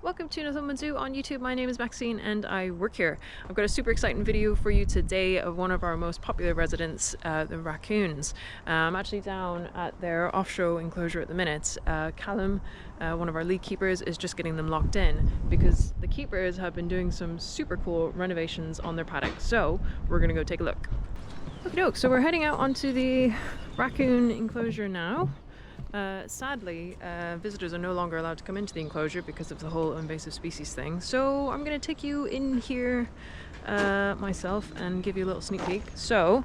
Welcome to Northumberland Zoo on YouTube. My name is Maxine and I work here. I've got a super exciting video for you today of one of our most popular residents, the raccoons. I'm actually down at their off-show enclosure at the minute. Callum, one of our lead keepers, is just getting them locked in because the keepers have been doing some super cool renovations on their paddock. So we're gonna go take a look. Okie so we're heading out onto the raccoon enclosure now. Sadly, visitors are no longer allowed to come into the enclosure because of the whole invasive species thing. So I'm going to take you in here myself and give you a little sneak peek. So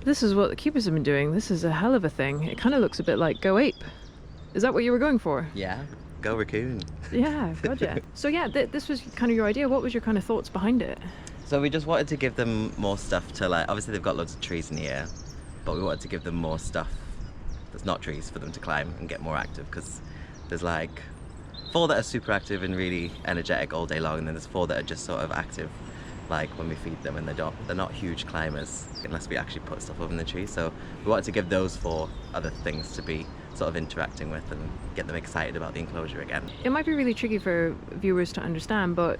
this is what the keepers have been doing. This is a hell of a thing. It kind of looks a bit like Go Ape. Is that what you were going for? Yeah, go Raccoon. Yeah, gotcha. So yeah, this was kind of your idea. What was your kind of thoughts behind it? So we just wanted to give them more stuff to, like, obviously they've got loads of trees in here, but we wanted to give them more stuff that's not trees for them to climb and get more active, because there's like 4 that are super active and really energetic all day long, and then there's 4 that are just sort of active like when we feed them, and they're not huge climbers unless we actually put stuff up in the trees. So we wanted to give those 4 other things to be sort of interacting with and get them excited about the enclosure again. It might be really tricky for viewers to understand, but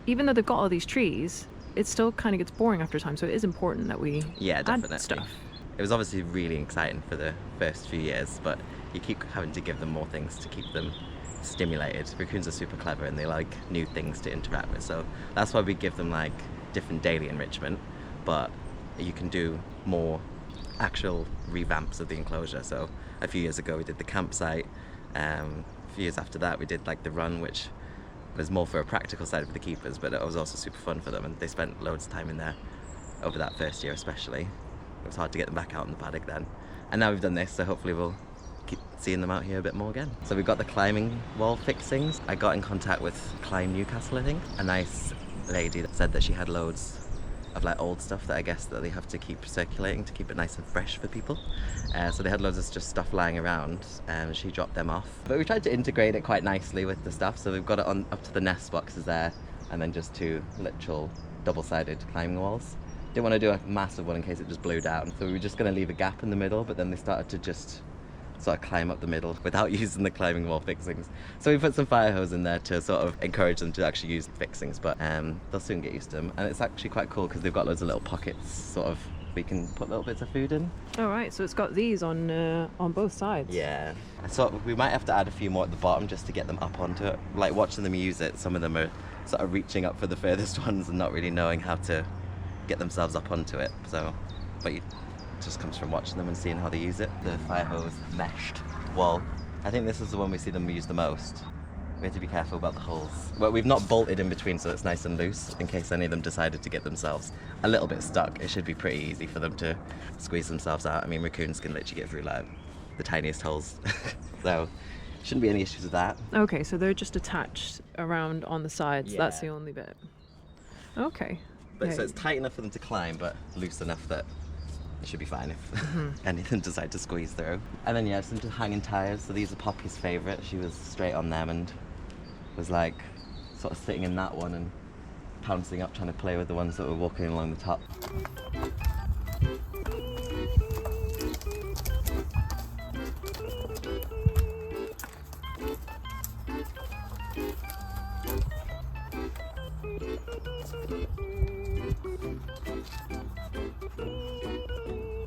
even though they've got all these trees, it still kind of gets boring after time, so it is important that we add stuff. It was obviously really exciting for the first few years, but you keep having to give them more things to keep them stimulated. Raccoons are super clever and they like new things to interact with, so that's why we give them like different daily enrichment, but you can do more actual revamps of the enclosure. So a few years ago we did the campsite, a few years after that we did like the run, which was more for a practical side for the keepers, but it was also super fun for them, and they spent loads of time in there over that first year especially. It was hard to get them back out in the paddock then. And now we've done this, so hopefully we'll keep seeing them out here a bit more again. So we've got the climbing wall fixings. I got in contact with Climb Newcastle, I think. A nice lady that said that she had loads of like old stuff that I guess that they have to keep circulating to keep it nice and fresh for people. So they had loads of just stuff lying around, and she dropped them off. But we tried to integrate it quite nicely with the stuff, so we've got it on up to the nest boxes there, and then just 2 literal double-sided climbing walls. Didn't want to do a massive one in case it just blew down, so we were just going to leave a gap in the middle, but then they started to just sort of climb up the middle without using the climbing wall fixings. So we put some fire hose in there to sort of encourage them to actually use fixings, but they'll soon get used to them. And it's actually quite cool because they've got loads of little pockets, sort of, we can put little bits of food in. All right, so it's got these on both sides. Yeah. I thought we might have to add a few more at the bottom just to get them up onto it. Like watching them use it, some of them are sort of reaching up for the furthest ones and not really knowing how to get themselves up onto it. So, but it just comes from watching them and seeing how they use it. The fire hose meshed wall, I think this is the one we see them use the most. We have to be careful about the holes. But we've not bolted in between, so it's nice and loose in case any of them decided to get themselves a little bit stuck. It should be pretty easy for them to squeeze themselves out. I mean, raccoons can literally get through like the tiniest holes. So shouldn't be any issues with that. Okay, so they're just attached around on the sides. Yeah. That's the only bit. Okay. But so it's tight enough for them to climb, but loose enough that it should be fine if any of them decide to squeeze through. And then yeah, some hanging tires. So these are Poppy's favourite. She was straight on them and was like sort of sitting in that one and pouncing up, trying to play with the ones that were walking along the top.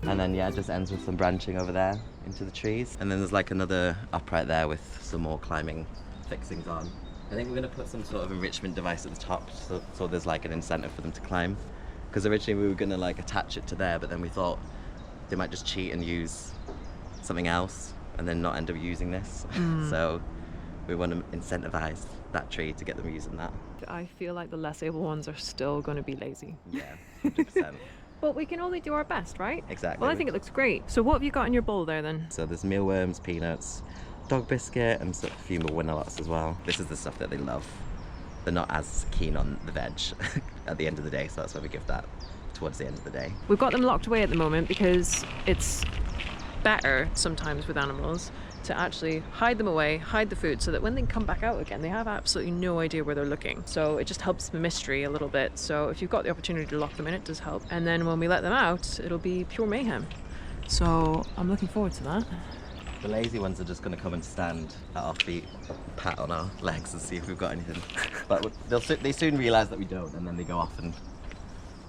And then yeah, it just ends with some branching over there into the trees. And then there's like another upright there with some more climbing fixings on. I think we're going to put some sort of enrichment device at the top, so there's like an incentive for them to climb. Because originally we were going to like attach it to there, but then we thought they might just cheat and use something else and then not end up using this. So we want to incentivize that tree to get them using that. I feel like the less able ones are still going to be lazy. Yeah, 100%. But we can only do our best, right? Exactly. Well, I think it looks great. So what have you got in your bowl there then? So there's mealworms, peanuts, dog biscuit, and a few more winnerlots as well. This is the stuff that they love. They're not as keen on the veg at the end of the day, so that's why we give that towards the end of the day. We've got them locked away at the moment because it's better sometimes with animals to actually hide them away, hide the food, so that when they come back out again, they have absolutely no idea where they're looking. So it just helps the mystery a little bit. So if you've got the opportunity to lock them in, it does help. And then when we let them out, it'll be pure mayhem. So I'm looking forward to that. The lazy ones are just going to come and stand at our feet, pat on our legs and see if we've got anything. But they soon realise that we don't, and then they go off and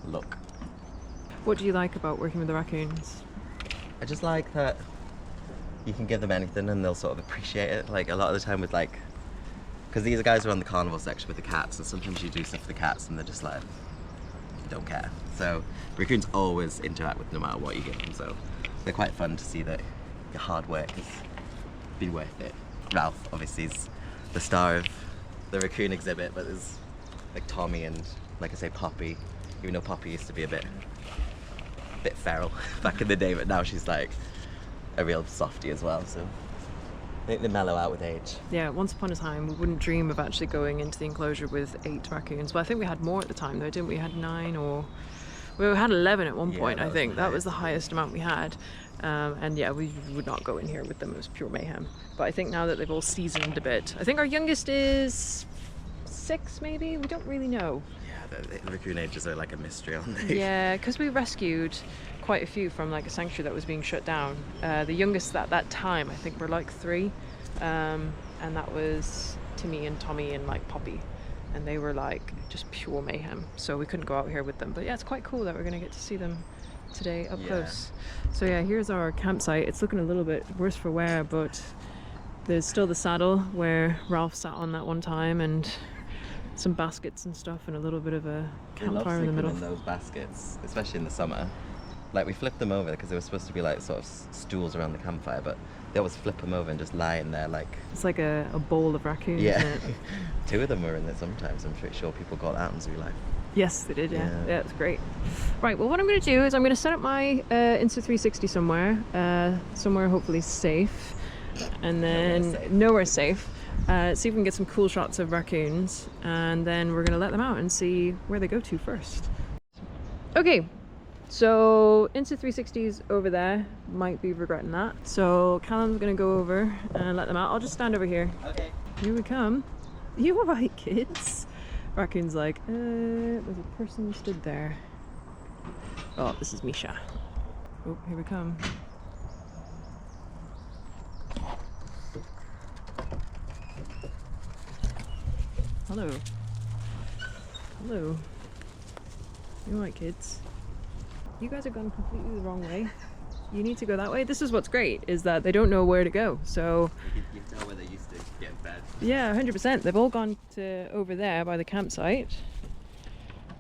look. What do you like about working with the raccoons? I just like that you can give them anything and they'll sort of appreciate it. Like a lot of the time with like, because these guys are on the carnival section with the cats, and sometimes you do stuff for the cats and they're just like, don't care. So raccoons always interact with no matter what you give them, so they're quite fun to see that your hard work has been worth it. Ralph obviously is the star of the raccoon exhibit, but there's like Tommy and, like I say, Poppy, even though Poppy used to be a bit feral back in the day, but now she's like a real softie as well, so I think they mellow out with age. Yeah, once upon a time we wouldn't dream of actually going into the enclosure with 8 raccoons. Well, I think we had more at the time though, didn't we? We had 9, or we had 11 at one point. I think that was the highest amount we had. And yeah, we would not go in here with them. It was pure mayhem. But I think now that they've all seasoned a bit, I think our youngest is 6 maybe, we don't really know. Yeah, the raccoon ages are like a mystery, aren't they? Yeah, because we rescued quite a few from like a sanctuary that was being shut down. The youngest at that time I think were like 3, and that was Timmy and Tommy and like Poppy, and they were like just pure mayhem, so we couldn't go out here with them. But yeah, it's quite cool that we're gonna get to see them today up close. So yeah, here's our campsite. It's looking a little bit worse for wear, but there's still the saddle where Ralph sat on that one time, and some baskets and stuff, and a little bit of a campfire in the middle. In those baskets, especially in the summer. Like we flipped them over because they were supposed to be like sort of stools around the campfire, but they always flip them over and just lie in there like... It's like a bowl of raccoons, yeah. isn't it? 2 of them were in there sometimes. I'm pretty sure people got out and zoo life. Yes, they did, yeah. Yeah, it's great. Right, well, what I'm going to do is I'm going to set up my Insta360 somewhere hopefully safe, and then nowhere safe. See if we can get some cool shots of raccoons, and then we're going to let them out and see where they go to first. Okay, so Insta360's over there. Might be regretting that. So Callum's going to go over and let them out. I'll just stand over here. Okay. Here we come. You alright, kids? Raccoon's like, there's a person stood there. Oh, this is Misha. Oh, here we come. Hello. Hello. You alright, kids? You guys have gone completely the wrong way. You need to go that way. This is what's great, is that they don't know where to go, so... You can tell where they used to get fed. Yeah, 100%. They've all gone to over there by the campsite.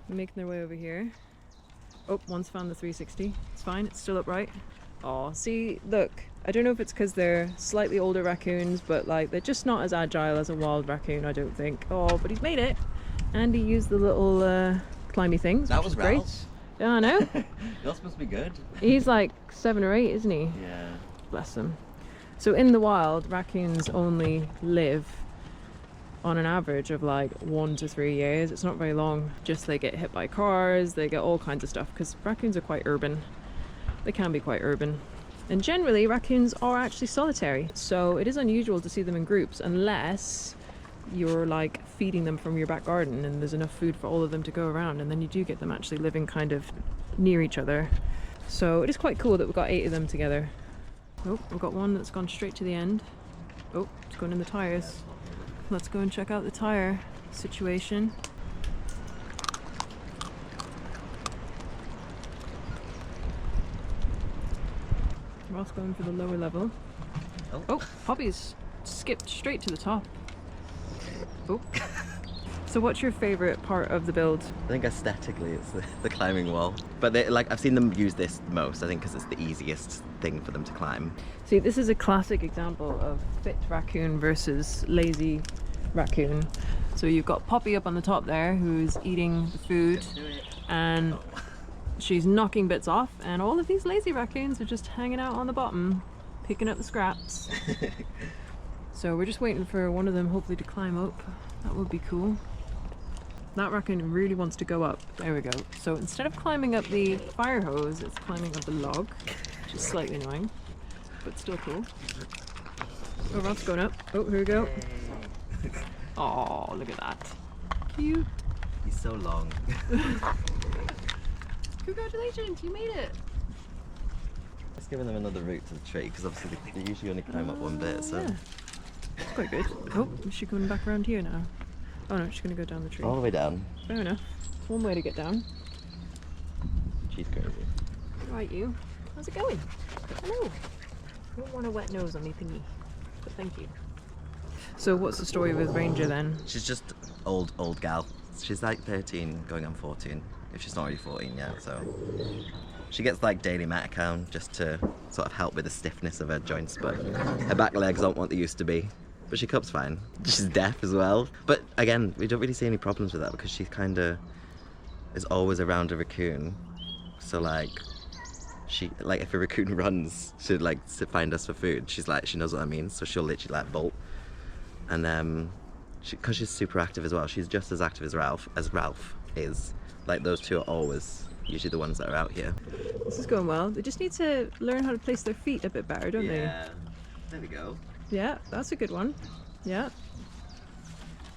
They're making their way over here. Oh, one's found the 360. It's fine, it's still upright. Oh, see, look. I don't know if it's because they're slightly older raccoons, but like they're just not as agile as a wild raccoon, I don't think. Oh, but he's made it. And he used the little climby things, that which was is great. Ralph. Yeah, I know. You're supposed to be good. He's like 7 or 8, isn't he? Yeah. Bless him. So in the wild, raccoons only live on an average of like 1 to 3 years. It's not very long. Just they get hit by cars, they get all kinds of stuff, because raccoons are quite urban. They can be quite urban. And generally, raccoons are actually solitary. So it is unusual to see them in groups unless you're like feeding them from your back garden and there's enough food for all of them to go around, and then you do get them actually living kind of near each other. So it is quite cool that we've got 8 of them together. Oh, we've got one that's gone straight to the end. Oh, it's going in the tires. Let's go and check out the tire situation. Ross going for the lower level. Oh, Poppy's skipped straight to the top. Oh. So what's your favourite part of the build? I think aesthetically it's the climbing wall. But like I've seen them use this the most, I think, because it's the easiest thing for them to climb. See, this is a classic example of fit raccoon versus lazy raccoon. So you've got Poppy up on the top there who's eating the food, and she's knocking bits off, and all of these lazy raccoons are just hanging out on the bottom picking up the scraps. So we're just waiting for one of them hopefully to climb up. That would be cool. That raccoon really wants to go up. There we go. So instead of climbing up the fire hose, it's climbing up the log, which is slightly annoying, but still cool. Oh, Ralph's going up. Oh, here we go. Oh, look at that. Cute. He's so long. Congratulations, you made it. giving them another route to the tree because obviously they usually only climb up one bit, so. Yeah. That's quite good. Oh, is she coming back around here now? Oh no, she's going to go down the tree. All the way down. Fair enough. One way to get down. She's crazy. Right, you. How's it going? Hello. I don't want a wet nose on me thingy, but thank you. So what's the story with Ranger then? She's just old gal. She's like 13 going on 14, if she's not already 14 yet, so. She gets like daily Metacam just to sort of help with the stiffness of her joints, but her back legs aren't what they used to be. But she copes fine. She's deaf as well. But again, we don't really see any problems with that because she kind of is always around a raccoon. So like, if a raccoon runs to like to find us for food, she's like, she knows what that means, so she'll literally like bolt. And because she's super active as well, she's just as active as Ralph is. Like those two are always usually the ones that are out here. This is going well. They just need to learn how to place their feet a bit better, don't they? Yeah, there we go. Yeah, that's a good one. Yeah.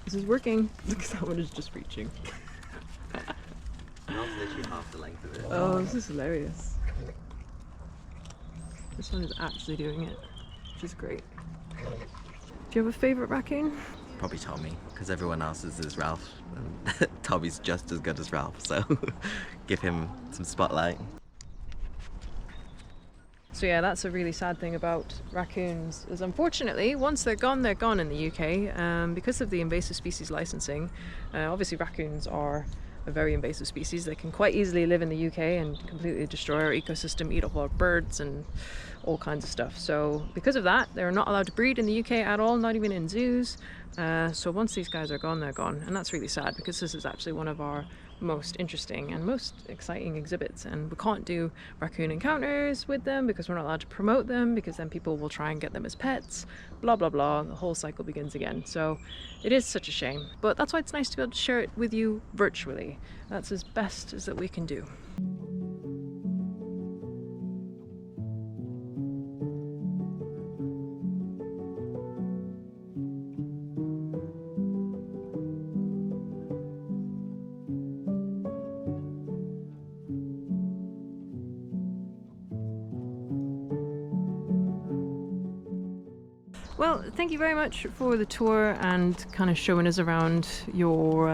This is working. Look, that one is just reaching. And also literally half the length of it. Oh, this is hilarious. This one is actually doing it, which is great. Do you have a favourite raccoon? Probably Tommy, because everyone else's is Ralph. Tommy's just as good as Ralph, so give him some spotlight. So yeah, that's a really sad thing about raccoons, is unfortunately, once they're gone in the UK. Because of the invasive species licensing, obviously raccoons are a very invasive species. They can quite easily live in the UK and completely destroy our ecosystem, eat up our birds and all kinds of stuff. So because of that, they're not allowed to breed in the UK at all, not even in zoos. So once these guys are gone, they're gone. And that's really sad because this is actually one of our most interesting and most exciting exhibits, and we can't do raccoon encounters with them because we're not allowed to promote them, because then people will try and get them as pets, blah blah blah, and the whole cycle begins again. So it is such a shame, but that's why it's nice to be able to share it with you virtually. That's as best as that we can do. Well, thank you very much for the tour and kind of showing us around your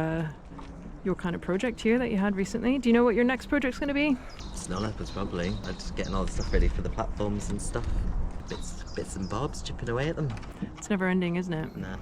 kind of project here that you had recently. Do you know what your next project's going to be? Snow leopards probably. I'm just getting all the stuff ready for the platforms and stuff. Bits and bobs, chipping away at them. It's never ending, isn't it? Nah.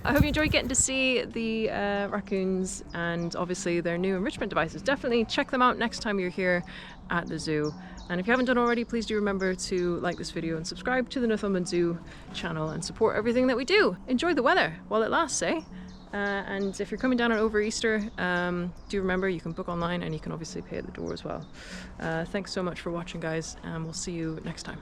I hope you enjoyed getting to see the raccoons and obviously their new enrichment devices. Definitely check them out next time you're here at the zoo. And if you haven't done already, please do remember to like this video and subscribe to the Northumberland Zoo channel and support everything that we do. Enjoy the weather while it lasts, eh? And if you're coming down over Easter, do remember you can book online and you can obviously pay at the door as well. Thanks so much for watching, guys, and we'll see you next time.